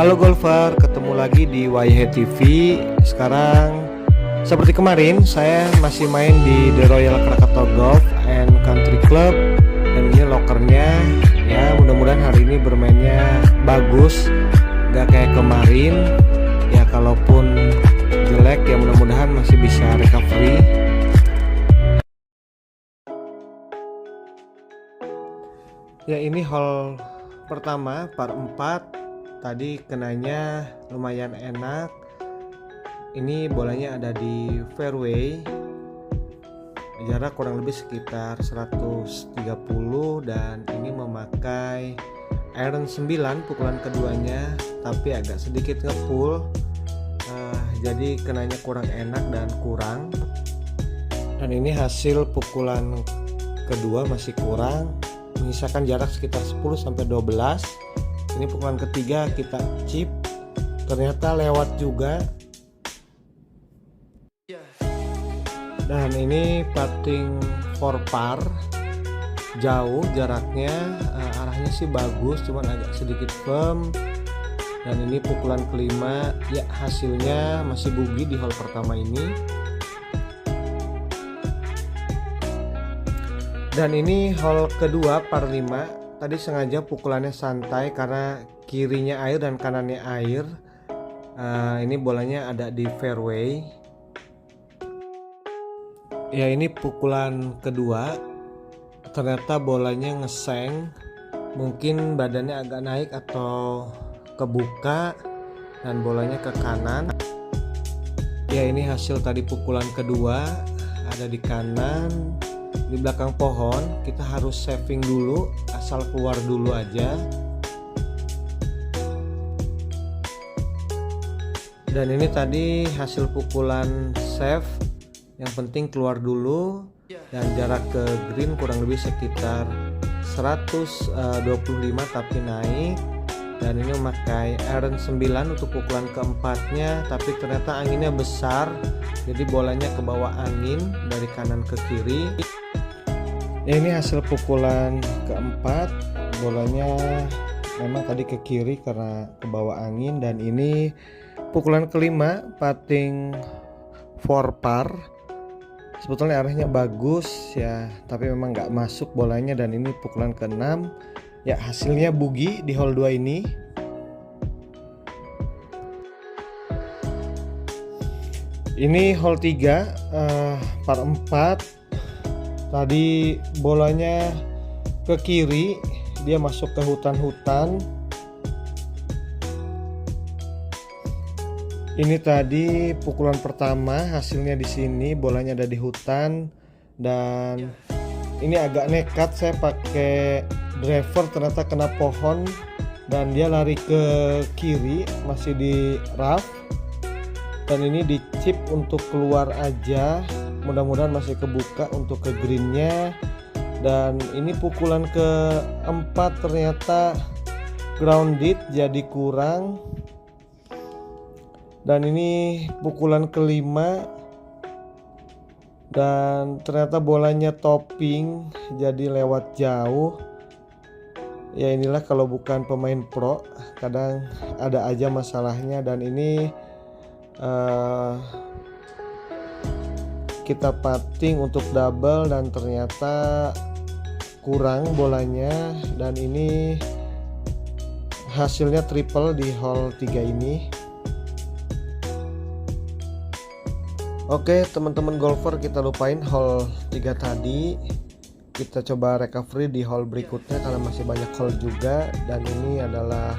Halo golfer, ketemu lagi di YH TV. Sekarang seperti kemarin saya masih main di The Royal Krakatau Golf and Country Club. Dan ini lokernya, ya mudah-mudahan hari ini bermainnya bagus, gak kayak kemarin. Ya kalaupun jelek ya mudah-mudahan masih bisa recovery. Ya ini hole pertama par 4. Tadi kenanya lumayan enak. Ini bolanya ada di fairway, jarak kurang lebih sekitar 130, dan ini memakai iron 9 pukulan keduanya, tapi agak sedikit ngepull, jadi kenanya kurang enak dan kurang. Dan ini hasil pukulan kedua masih kurang, menyisakan jarak sekitar 10-12. Ini pukulan ketiga kita chip, ternyata lewat juga. Dan ini putting for par, jauh jaraknya, arahnya sih bagus, cuman agak sedikit firm. Dan ini pukulan kelima, ya hasilnya masih bogey di hole pertama ini. Dan ini hole kedua par 5. Tadi sengaja pukulannya santai karena kirinya air dan kanannya air. Ini bolanya ada di fairway. Ya ini pukulan kedua, ternyata bolanya ngeseng, mungkin badannya agak naik atau kebuka dan bolanya ke kanan. Ya ini hasil tadi pukulan kedua, ada di kanan, di belakang pohon. Kita harus saving dulu, asal keluar dulu aja. Dan ini tadi hasil pukulan save, yang penting keluar dulu. Dan jarak ke green kurang lebih sekitar 125 tapi naik. Dan ini memakai iron 9 untuk pukulan keempatnya, tapi ternyata anginnya besar, jadi bolanya ke bawah angin dari kanan ke kiri. Ya ini hasil pukulan keempat, bolanya memang tadi ke kiri karena ke bawah angin. Dan ini pukulan kelima, putting for par, sebetulnya arahnya bagus ya, tapi memang nggak masuk bolanya. Dan ini pukulan ke-6, ya hasilnya bogey di hole 2 ini. Ini hole 3, par 4. Tadi bolanya ke kiri, dia masuk ke hutan-hutan. Ini tadi pukulan pertama, hasilnya di sini, bolanya ada di hutan. Dan ini agak nekat, saya pakai driver, ternyata kena pohon dan dia lari ke kiri, masih di rough. Dan ini di chip untuk keluar aja, mudah-mudahan masih kebuka untuk ke greennya. Dan ini pukulan keempat ternyata grounded, jadi kurang. Dan ini pukulan kelima, dan ternyata bolanya topping, jadi lewat jauh. Ya inilah kalau bukan pemain pro, kadang ada aja masalahnya. Dan ini kita putting untuk double dan ternyata kurang bolanya. Dan ini hasilnya triple di hole 3 ini. Oke teman-teman golfer, kita lupain hole 3 tadi. Kita coba recovery di hole berikutnya karena masih banyak hole juga. Dan ini adalah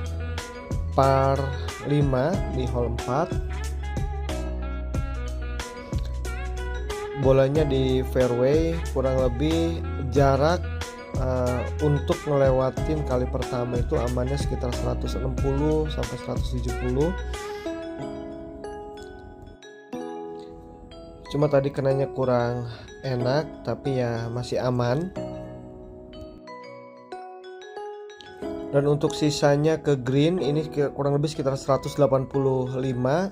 par 5 di hole 4. Bolanya di fairway, kurang lebih jarak untuk ngelewatin kali pertama itu amannya sekitar 160 sampai 170. Cuma tadi kenanya kurang enak, tapi ya masih aman. Dan untuk sisanya ke green ini kurang lebih sekitar 185.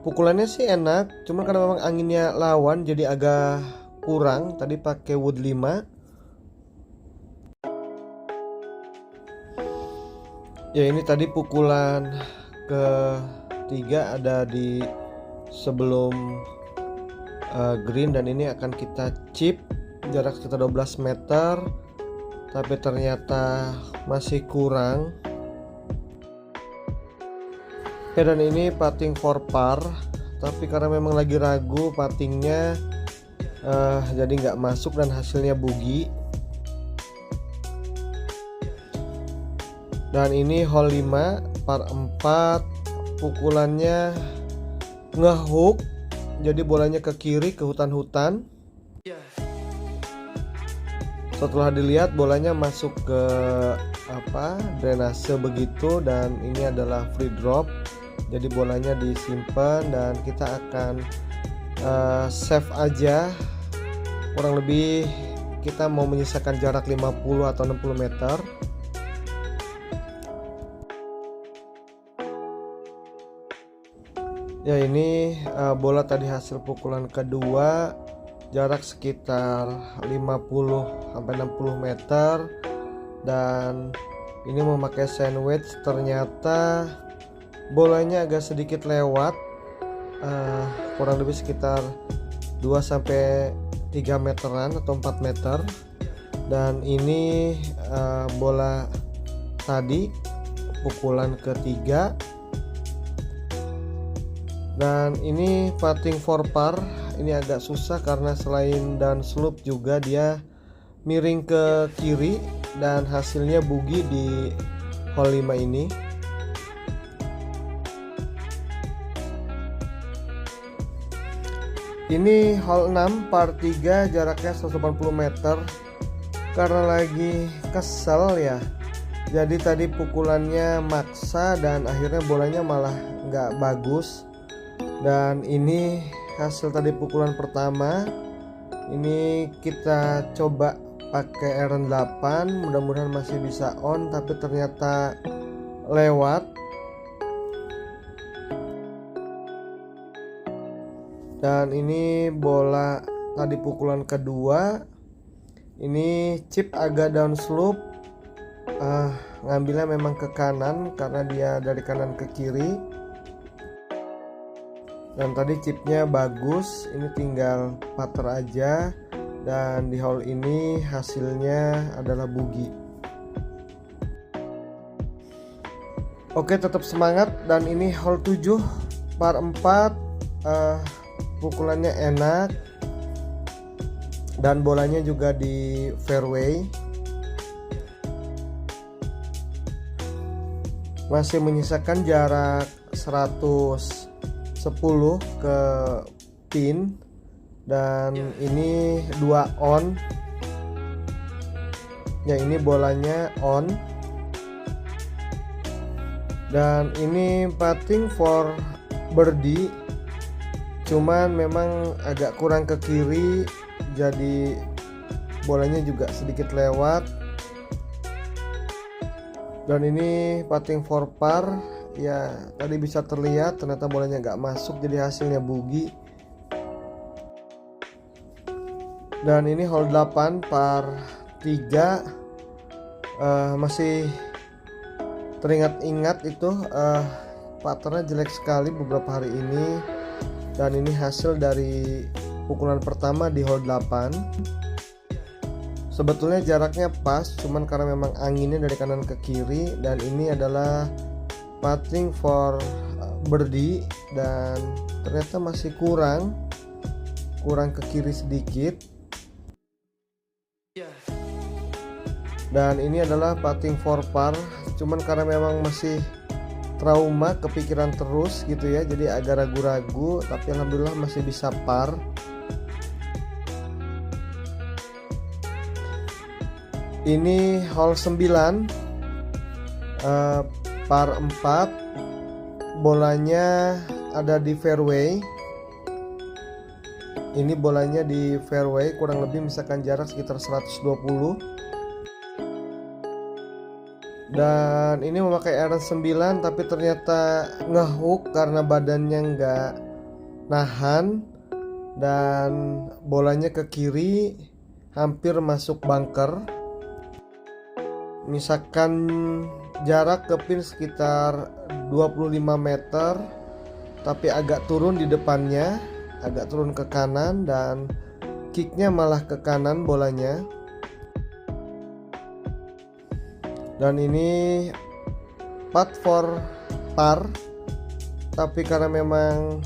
Pukulannya sih enak, cuma karena memang anginnya lawan jadi agak kurang. Tadi pakai wood 5. Ya, ini tadi pukulan ketiga ada di sebelum green, dan ini akan kita chip jarak sekitar 12 meter, tapi ternyata masih kurang. Oke, dan ini putting for par, tapi karena memang lagi ragu puttingnya, jadi nggak masuk dan hasilnya bogey. Dan ini hole 5 par 4, pukulannya ngehook, jadi bolanya ke kiri ke hutan-hutan. Setelah dilihat bolanya masuk ke drainase begitu, dan ini adalah free drop, jadi bolanya disimpan dan kita akan save aja. Kurang lebih kita mau menyisakan jarak 50 atau 60 meter. Ya, ini bola tadi hasil pukulan kedua, jarak sekitar 50 sampai 60 meter, dan ini memakai sandwich. Ternyata bolanya agak sedikit lewat, kurang lebih sekitar 2 sampai 3 meteran atau 4 meter. Dan ini bola tadi pukulan ketiga. Dan ini putting for par, ini agak susah karena selain down slope juga dia miring ke kiri, dan hasilnya bogey di hole 5 ini. Ini hole 6 par 3, jaraknya 180 meter. Karena lagi kesel ya, jadi tadi pukulannya maksa dan akhirnya bolanya malah nggak bagus. Dan ini hasil tadi pukulan pertama. Ini kita coba pakai iron 8, mudah-mudahan masih bisa on, tapi ternyata lewat. Dan ini bola tadi pukulan kedua, ini chip agak down slope, ngambilnya memang ke kanan karena dia dari kanan ke kiri. Dan tadi chipnya bagus, ini tinggal putter aja, dan di hole ini hasilnya adalah bogey. Oke, tetap semangat. Dan ini hole 7 par 4, pukulannya enak dan bolanya juga di fairway. Masih menyisakan jarak 110 ke pin, dan ini 2 on. Ya, ini bolanya on. Dan ini putting for birdie, cuman memang agak kurang ke kiri, jadi bolanya juga sedikit lewat. Dan ini putting for par, ya tadi bisa terlihat ternyata bolanya nggak masuk, jadi hasilnya bogey. Dan ini hole 8 par 3, masih teringat-ingat itu, putternya jelek sekali beberapa hari ini. Dan ini hasil dari pukulan pertama di hole 8. Sebetulnya jaraknya pas, cuman karena memang anginnya dari kanan ke kiri. Dan ini adalah putting for birdie, dan ternyata masih kurang ke kiri sedikit. Dan ini adalah putting for par, cuman karena memang masih trauma, kepikiran terus gitu ya, jadi agak ragu-ragu, tapi alhamdulillah masih bisa par. Ini hole 9, par 4, bolanya ada di fairway. Ini bolanya di fairway, kurang lebih misalkan jarak sekitar 120. Dan ini memakai iron 9, tapi ternyata ngehook karena badannya nggak nahan, dan bolanya ke kiri hampir masuk bunker. misalkan jarak ke pin sekitar 25 meter, tapi agak turun di depannya, agak turun ke kanan dan kicknya malah ke kanan bolanya. Dan ini putt for par, tapi karena memang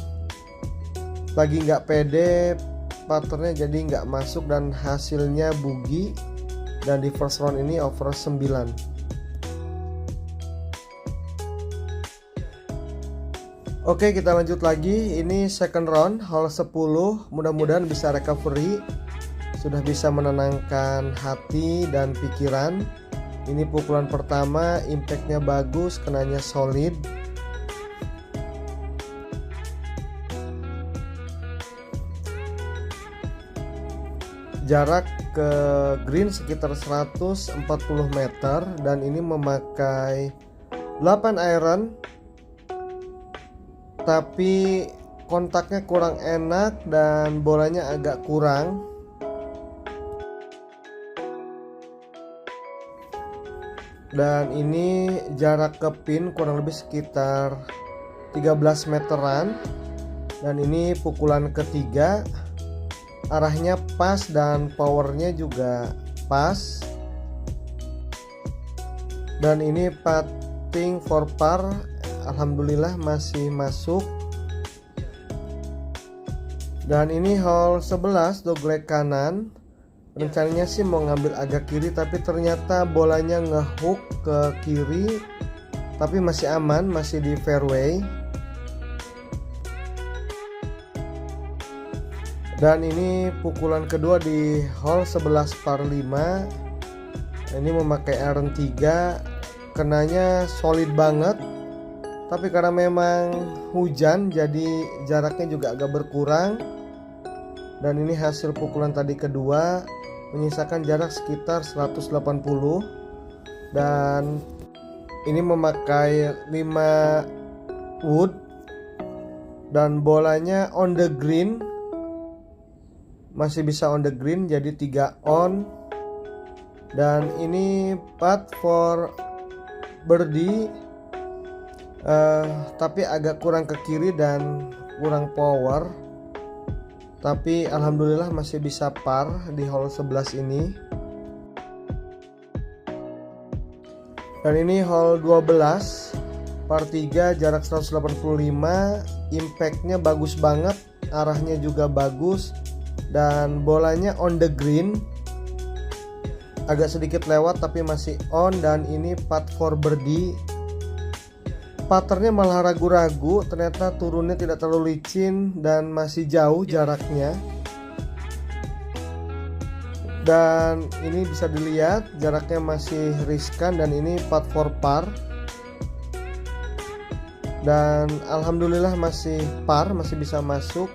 lagi nggak pede, putternya jadi nggak masuk dan hasilnya bogey. Dan di first round ini over 9. Oke, kita lanjut lagi. Ini second round, hole 10. Mudah-mudahan bisa recovery, sudah bisa menenangkan hati dan pikiran. Ini pukulan pertama, impactnya bagus, kenanya solid. Jarak ke green sekitar 140 meter dan ini memakai 8 iron, tapi kontaknya kurang enak dan bolanya agak kurang. Dan ini jarak ke pin kurang lebih sekitar 13 meteran. Dan ini pukulan ketiga, arahnya pas dan powernya juga pas. Dan ini putting for par, alhamdulillah masih masuk. Dan ini hole 11, dogleg kanan. Rencananya sih mau ngambil agak kiri, tapi ternyata bolanya ngehook ke kiri, tapi masih aman, masih di fairway. Dan ini pukulan kedua di hole 11 par 5. Ini memakai iron 3, kenanya solid banget, tapi karena memang hujan jadi jaraknya juga agak berkurang. Dan ini hasil pukulan tadi kedua, menyisakan jarak sekitar 180. Dan ini memakai 5 wood dan bolanya on the green, masih bisa on the green, jadi 3 on. Dan ini putt for birdie, tapi agak kurang ke kiri dan kurang power, tapi alhamdulillah masih bisa par di hole 11 ini. Dan ini hole 12 par 3, jarak 185, impactnya bagus banget, arahnya juga bagus. Dan bolanya on the green, agak sedikit lewat tapi masih on. Dan ini putt for birdie, putternya malah ragu-ragu, ternyata turunnya tidak terlalu licin dan masih jauh jaraknya. Dan ini bisa dilihat jaraknya masih riskan, dan ini putt for par. Dan alhamdulillah masih par, masih bisa masuk.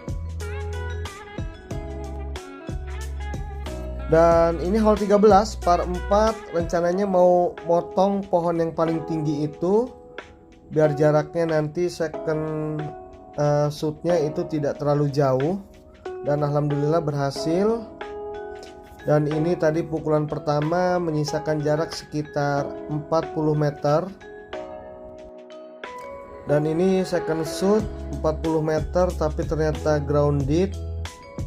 Dan ini hole 13 par 4, rencananya mau motong pohon yang paling tinggi itu biar jaraknya nanti second shootnya itu tidak terlalu jauh. Dan alhamdulillah berhasil. Dan ini tadi pukulan pertama menyisakan jarak sekitar 40 meter. Dan ini second shoot 40 meter, tapi ternyata grounded,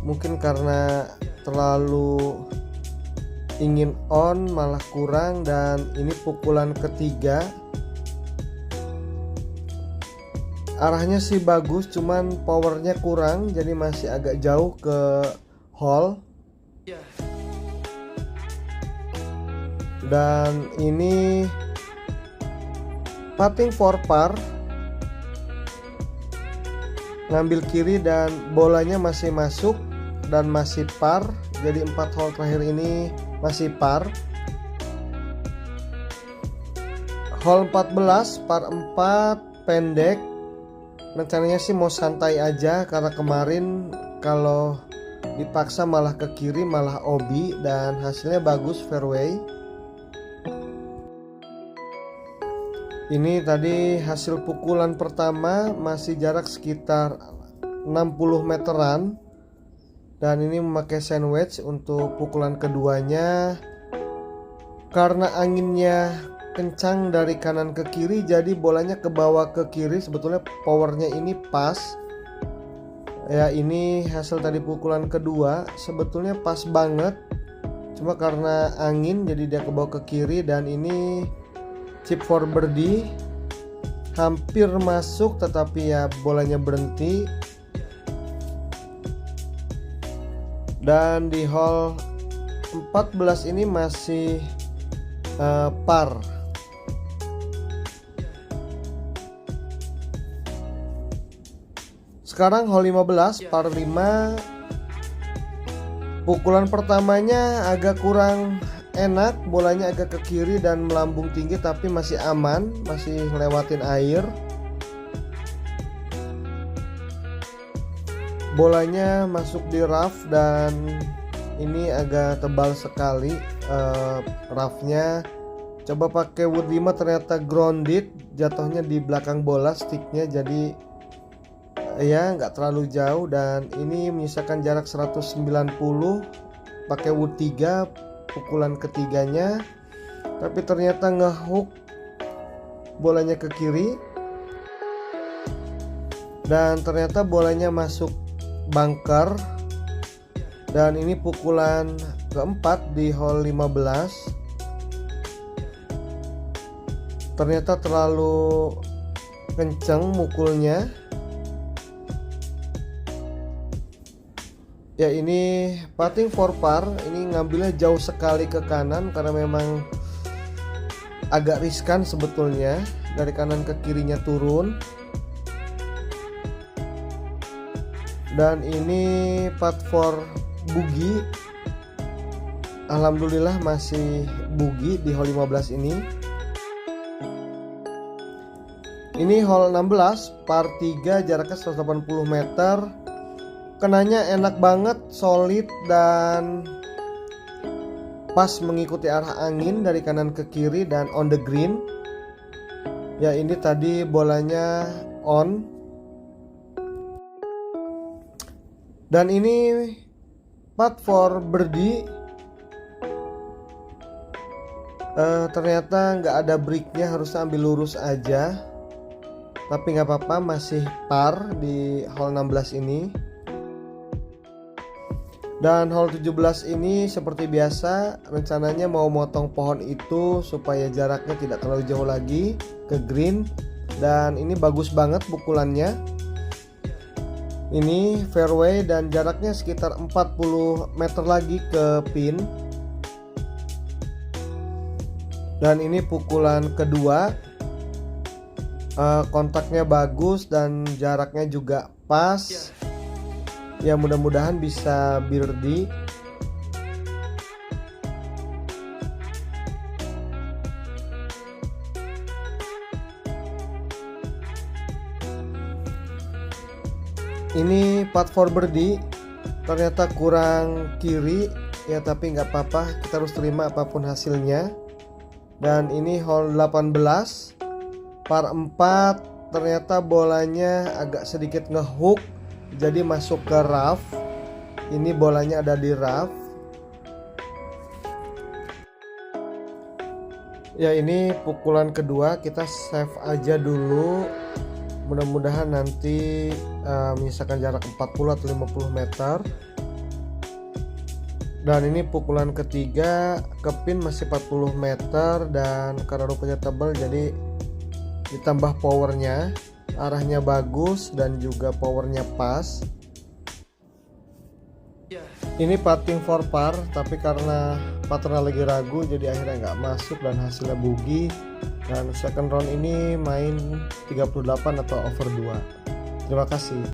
mungkin karena terlalu ingin on malah kurang. Dan ini pukulan ketiga, arahnya sih bagus, cuman powernya kurang, jadi masih agak jauh ke hole. Dan ini putting for par, ngambil kiri dan bolanya masih masuk dan masih par. Jadi 4 hole terakhir ini masih par. Hole 14 par 4 pendek, rencananya sih mau santai aja karena kemarin kalau dipaksa malah ke kiri, malah OB, dan hasilnya bagus, fairway. Ini tadi hasil pukulan pertama, masih jarak sekitar 60 meteran. Dan ini memakai sandwich untuk pukulan keduanya. Karena anginnya kencang dari kanan ke kiri, jadi bolanya ke bawah ke kiri. Sebetulnya powernya ini pas ya. Ini hasil tadi pukulan kedua, sebetulnya pas banget, cuma karena angin jadi dia ke bawah ke kiri. Dan ini chip for birdie, hampir masuk tetapi ya bolanya berhenti. Dan di hole 14 ini masih par. Sekarang hole 15 par 5. Pukulan pertamanya agak kurang enak, bolanya agak ke kiri dan melambung tinggi, tapi masih aman, masih lewatin air. Bolanya masuk di rough dan ini agak tebal sekali roughnya. Coba pakai wood 5 ternyata grounded, jatuhnya di belakang bola sticknya, jadi ya nggak terlalu jauh. Dan ini menyisakan jarak 190. Pakai wood 3 pukulan ketiganya, tapi ternyata ngehook bolanya ke kiri dan ternyata bolanya masuk bunker. Dan ini pukulan keempat di hole 15. Ternyata terlalu kenceng mukulnya. Ya, ini putting for par. Ini ngambilnya jauh sekali ke kanan karena memang agak riskan sebetulnya. Dari kanan ke kirinya turun. Dan ini putt for bogey. Alhamdulillah masih bogey di hole 15 ini. Ini hole 16 par 3, jaraknya 180 meter. Kenanya enak banget, solid dan pas mengikuti arah angin dari kanan ke kiri dan on the green. Ya, ini tadi bolanya on. Dan ini putt for birdie. Ternyata nggak ada breaknya, harusnya ambil lurus aja. Tapi nggak apa-apa, masih par di hole 16 ini. Dan hole 17 ini seperti biasa, rencananya mau motong pohon itu supaya jaraknya tidak terlalu jauh lagi ke green. Dan ini bagus banget pukulannya. Ini fairway dan jaraknya sekitar 40 meter lagi ke pin. Dan ini pukulan kedua, kontaknya bagus dan jaraknya juga pas. Ya, mudah-mudahan bisa birdie. Ini putt for birdie, ternyata kurang kiri ya, tapi nggak apa-apa, kita harus terima apapun hasilnya. Dan ini hole 18 par 4, ternyata bolanya agak sedikit ngehook, jadi masuk ke rough. Ini bolanya ada di rough. Ya, ini pukulan kedua, kita save aja dulu. Mudah-mudahan nanti menyisakan jarak 40 atau 50 meter. Dan ini pukulan ketiga, ke pin masih 40 meter. Dan karena rumputnya tebal jadi ditambah powernya, arahnya bagus dan juga powernya pas. Ini putting for par, tapi karena partner lagi ragu jadi akhirnya nggak masuk dan hasilnya bogey. Dan second round ini main 38 atau over 2. Terima kasih.